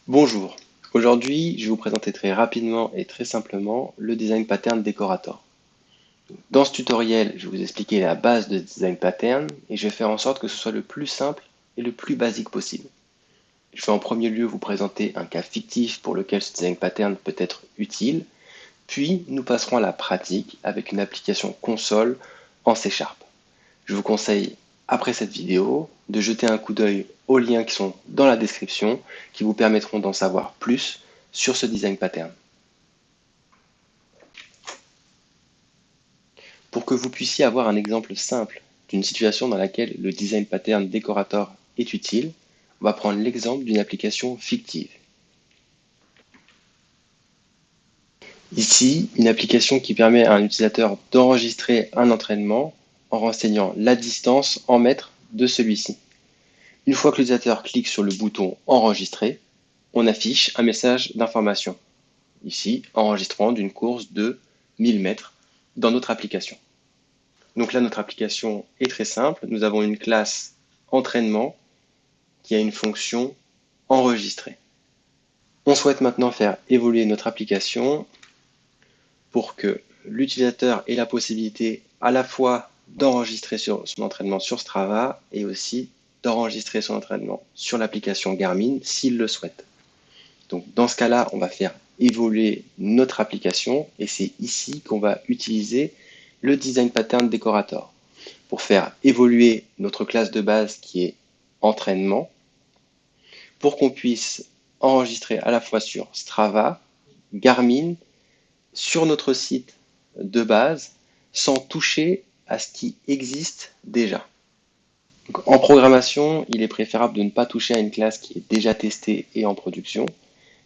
Bonjour, aujourd'hui je vais vous présenter très rapidement et très simplement le design pattern Decorator. Dans ce tutoriel, je vais vous expliquer la base de design pattern et je vais faire en sorte que ce soit le plus simple et le plus basique possible. Je vais en premier lieu vous présenter un cas fictif pour lequel ce design pattern peut être utile, puis nous passerons à la pratique avec une application console en C#. Je vous conseille, après cette vidéo, de jeter un coup d'œil aux liens qui sont dans la description, qui vous permettront d'en savoir plus sur ce design pattern. Pour que vous puissiez avoir un exemple simple d'une situation dans laquelle le design pattern Decorator est utile, on va prendre l'exemple d'une application fictive. Ici, une application qui permet à un utilisateur d'enregistrer un entraînement en renseignant la distance en mètres de celui-ci. Une fois que l'utilisateur clique sur le bouton Enregistrer, on affiche un message d'information. Ici, enregistrement d'une course de 1000 mètres dans notre application. Donc là, notre application est très simple. Nous avons une classe entraînement qui a une fonction enregistrer. On souhaite maintenant faire évoluer notre application pour que l'utilisateur ait la possibilité à la fois d'enregistrer son entraînement sur Strava et aussi d'enregistrer son entraînement sur l'application Garmin s'il le souhaite. Donc dans ce cas-là, on va faire évoluer notre application et c'est ici qu'on va utiliser le design pattern Decorator pour faire évoluer notre classe de base qui est entraînement pour qu'on puisse enregistrer à la fois sur Strava, Garmin, sur notre site de base sans toucher à ce qui existe déjà. Donc, en programmation, il est préférable de ne pas toucher à une classe qui est déjà testée et en production.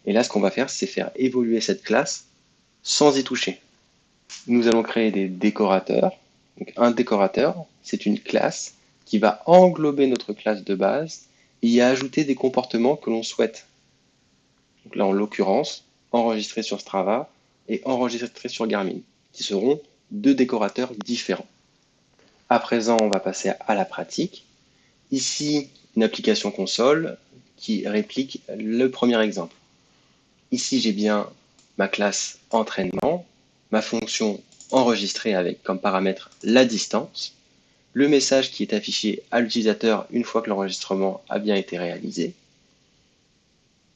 Et là, ce qu'on va faire, c'est faire évoluer cette classe sans y toucher. Nous allons créer des décorateurs. Donc, un décorateur, c'est une classe qui va englober notre classe de base et y ajouter des comportements que l'on souhaite. Donc là, en l'occurrence, enregistrer sur Strava et enregistrer sur Garmin, qui seront deux décorateurs différents. À présent, on va passer à la pratique. Ici, une application console qui réplique le premier exemple. Ici, j'ai bien ma classe entraînement, ma fonction enregistrée avec comme paramètre la distance, le message qui est affiché à l'utilisateur une fois que l'enregistrement a bien été réalisé.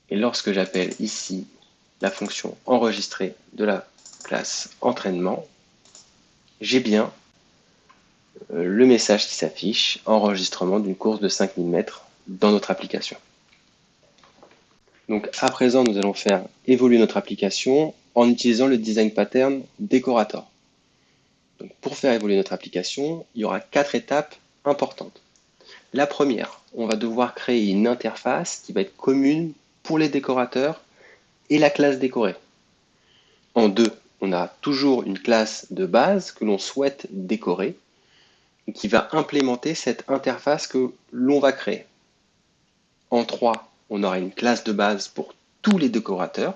Et lorsque j'appelle ici la fonction enregistrée de la classe entraînement, j'ai bien le message qui s'affiche, enregistrement d'une course de 5000 mètres dans notre application. Donc à présent, nous allons faire évoluer notre application en utilisant le design pattern Decorator. Donc, pour faire évoluer notre application, il y aura 4 étapes importantes. La première, on va devoir créer une interface qui va être commune pour les décorateurs et la classe décorée. En deux, on a toujours une classe de base que l'on souhaite décorer et qui va implémenter cette interface que l'on va créer. En trois, on aura une classe de base pour tous les décorateurs.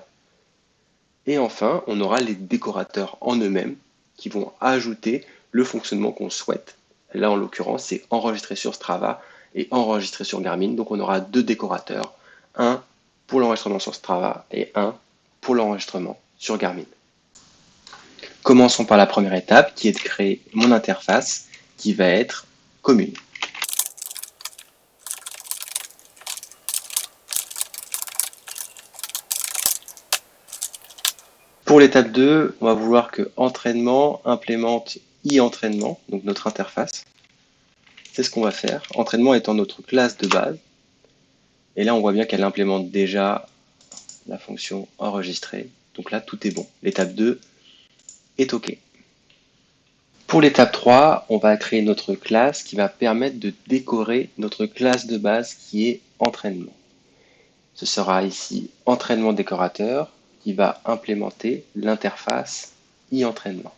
Et enfin, on aura les décorateurs en eux-mêmes qui vont ajouter le fonctionnement qu'on souhaite. Là, en l'occurrence, c'est enregistrer sur Strava et enregistrer sur Garmin. Donc, on aura deux décorateurs, un pour l'enregistrement sur Strava et un pour l'enregistrement sur Garmin. Commençons par la première étape qui est de créer mon interface qui va être commune. Pour l'étape 2, on va vouloir que entraînement implémente e-entraînement, donc notre interface. C'est ce qu'on va faire. Entraînement étant notre classe de base. Et là, on voit bien qu'elle implémente déjà la fonction enregistrer. Donc là, tout est bon. L'étape 2 est OK. Pour l'étape 3, on va créer notre classe qui va permettre de décorer notre classe de base qui est entraînement. Ce sera ici entraînement décorateur qui va implémenter l'interface e-entraînement.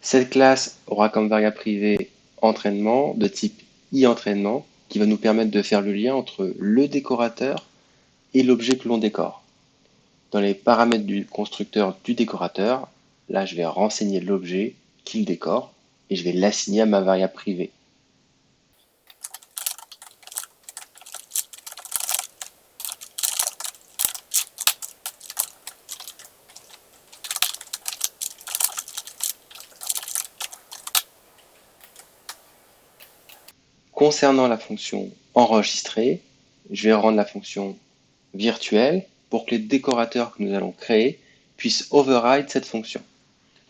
Cette classe aura comme variable privée entraînement de type e-entraînement qui va nous permettre de faire le lien entre le décorateur et l'objet que l'on décore. Dans les paramètres du constructeur du décorateur, là je vais renseigner l'objet qu'il décore et je vais l'assigner à ma variable privée. Concernant la fonction enregistrer, je vais rendre la fonction virtuelle pour que les décorateurs que nous allons créer puissent override cette fonction.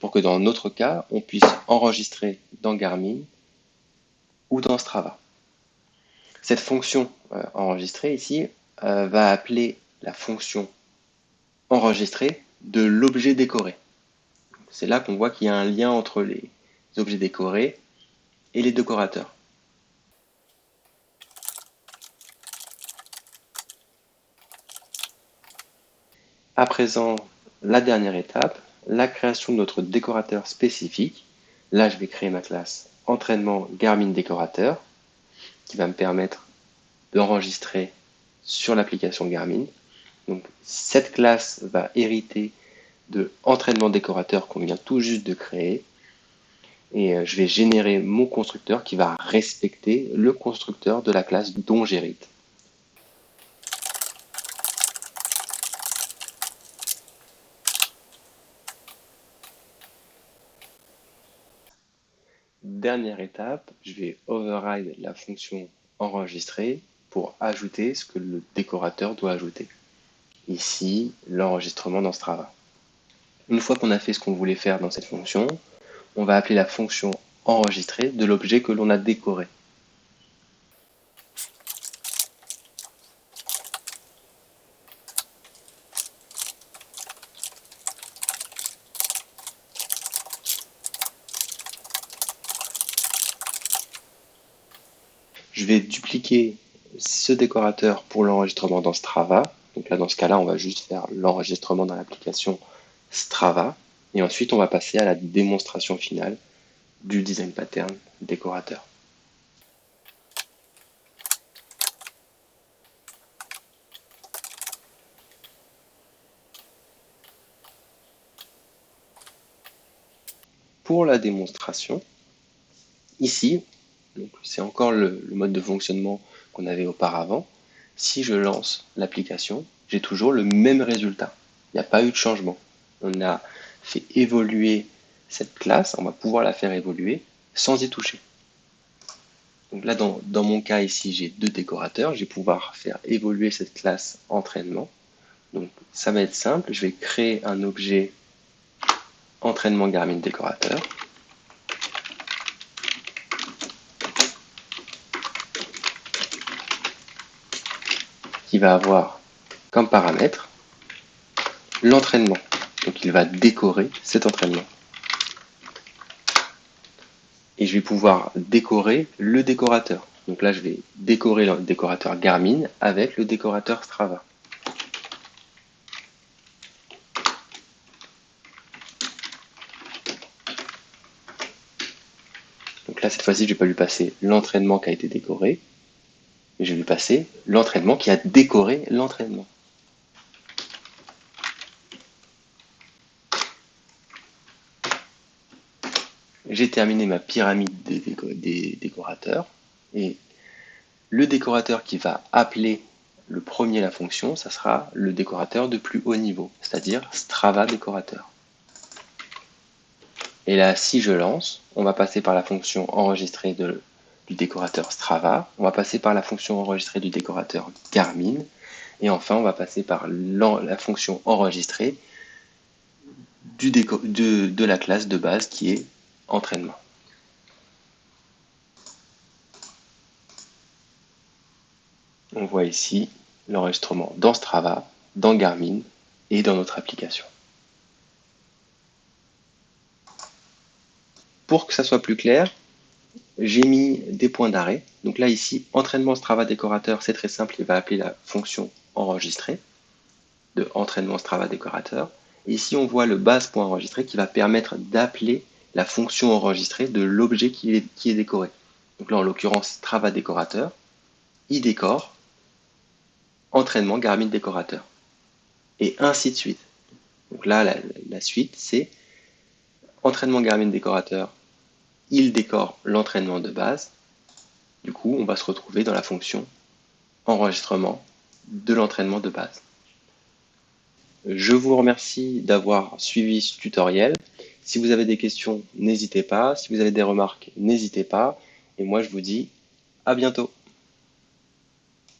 Pour que dans notre cas, on puisse enregistrer dans Garmin ou dans Strava. Cette fonction enregistrée ici va appeler la fonction enregistrée de l'objet décoré. C'est là qu'on voit qu'il y a un lien entre les objets décorés et les décorateurs. À présent, la dernière étape, la création de notre décorateur spécifique. Là, je vais créer ma classe entraînement Garmin décorateur qui va me permettre d'enregistrer sur l'application Garmin. Donc, cette classe va hériter de entraînement décorateur qu'on vient tout juste de créer. Et je vais générer mon constructeur qui va respecter le constructeur de la classe dont j'hérite. Dernière étape, je vais override la fonction enregistrer pour ajouter ce que le décorateur doit ajouter. Ici, l'enregistrement dans Strava. Une fois qu'on a fait ce qu'on voulait faire dans cette fonction, on va appeler la fonction enregistrer de l'objet que l'on a décoré. Je vais dupliquer ce décorateur pour l'enregistrement dans Strava. Donc là, dans ce cas-là, on va juste faire l'enregistrement dans l'application Strava. Et ensuite, on va passer à la démonstration finale du design pattern décorateur. Pour la démonstration, ici, c'est encore le mode de fonctionnement qu'on avait auparavant. Si je lance l'application, j'ai toujours le même résultat. Il n'y a pas eu de changement. On a fait évoluer cette classe, on va pouvoir la faire évoluer sans y toucher. Donc là, dans mon cas ici, j'ai deux décorateurs. Je vais pouvoir faire évoluer cette classe entraînement. Donc ça va être simple. Je vais créer un objet entraînement Garmin décorateur. Qui va avoir comme paramètre l'entraînement. Donc il va décorer cet entraînement. Et je vais pouvoir décorer le décorateur. Donc là, je vais décorer le décorateur Garmin avec le décorateur Strava. Donc là, cette fois-ci, je ne vais pas lui passer l'entraînement qui a été décoré, mais je vais lui passer l'entraînement qui a décoré l'entraînement. J'ai terminé ma pyramide des décorateurs et le décorateur qui va appeler le premier la fonction, ça sera le décorateur de plus haut niveau, c'est-à-dire Strava décorateur. Et là, si je lance, on va passer par la fonction enregistrée du décorateur Strava, on va passer par la fonction enregistrée du décorateur Garmin, et enfin, on va passer par la fonction enregistrée de la classe de base qui est entraînement. On voit ici l'enregistrement dans Strava, dans Garmin et dans notre application. Pour que ça soit plus clair, j'ai mis des points d'arrêt. Donc là, ici, entraînement Strava décorateur, c'est très simple, il va appeler la fonction enregistrée de entraînement Strava décorateur. Et ici, on voit le base.enregistré qui va permettre d'appeler la fonction enregistrée de l'objet qui est décoré. Donc là, en l'occurrence, Strava décorateur, il décore, entraînement Garmin décorateur. Et ainsi de suite. Donc là, la suite, c'est entraînement Garmin décorateur, il décore l'entraînement de base. Du coup, on va se retrouver dans la fonction enregistrement de l'entraînement de base. Je vous remercie d'avoir suivi ce tutoriel. Si vous avez des questions, n'hésitez pas. Si vous avez des remarques, n'hésitez pas. Et moi, je vous dis À bientôt.